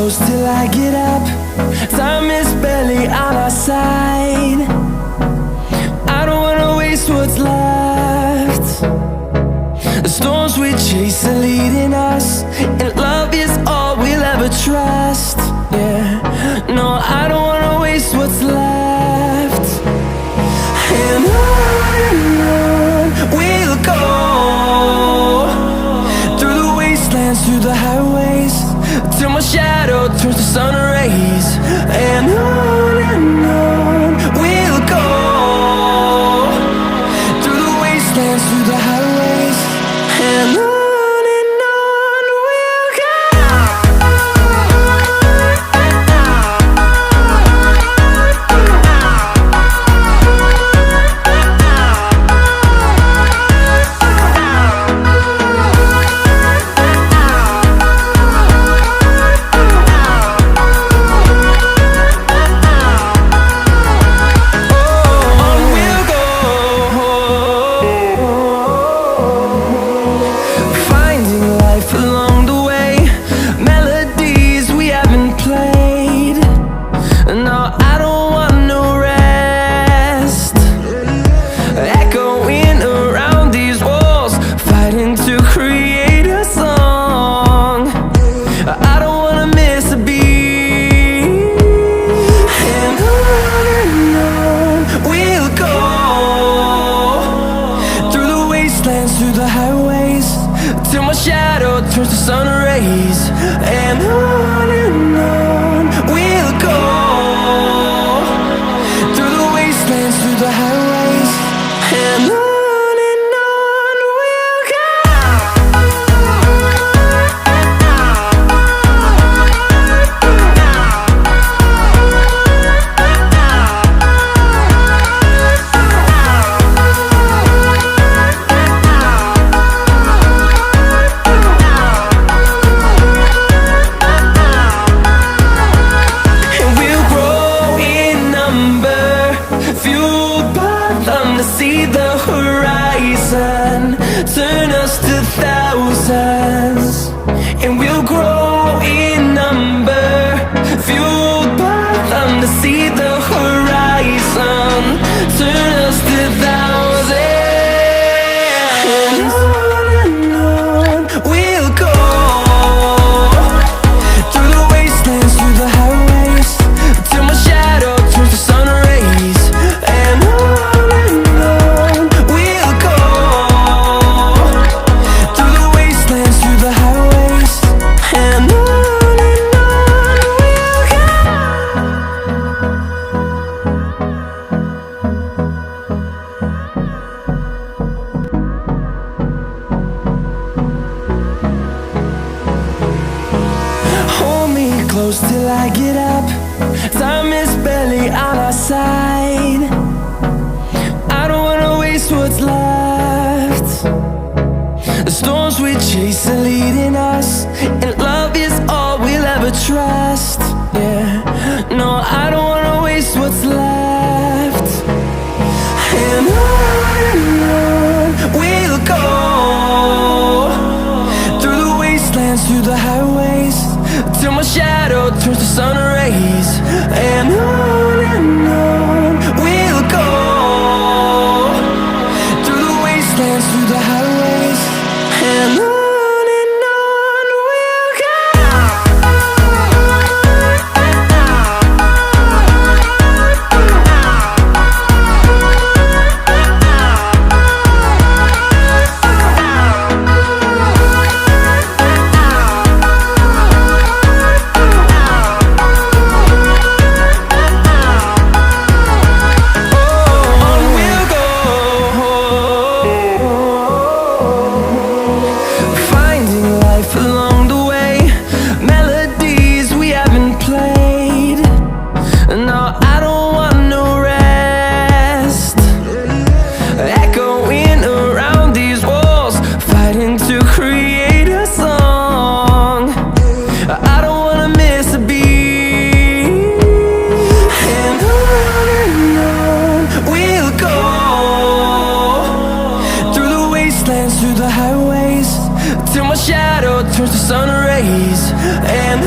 close till I get up. Time is barely on our side. I don't wanna waste what's left. The storms we chase are leading us, and love is all we'll ever trust. Yeah, no, I don't wanna waste what's left. And on we'll go, through the wastelands, through the highways, till my shadow turns to sun rays. And on we'll go, through the wastelands, through the highways, and on. Through the highways, till my shadow turns to sun rays. And on we'll go, through the wastelands, through the highways, and on we'll go. See the horizon turn us to thousands, and we'll grow in number, fueled by them. To see the horizon turn us to thousands, and on we'll go, through the wastelands, through the highways, till my shadow turns to sun rays. And close till I get up. Time is barely on our side. I don't wanna waste what's left. The storms we chase are leading us, and love is all we'll ever trust. Yeah, no, I don't wanna waste what's left. And on we'll go, through the wastelands, through the highways, till my shadow turns to sun rays. And on we'll go, through the wastelands, through the highways, and on. through the highways till my shadow turns to sun rays. And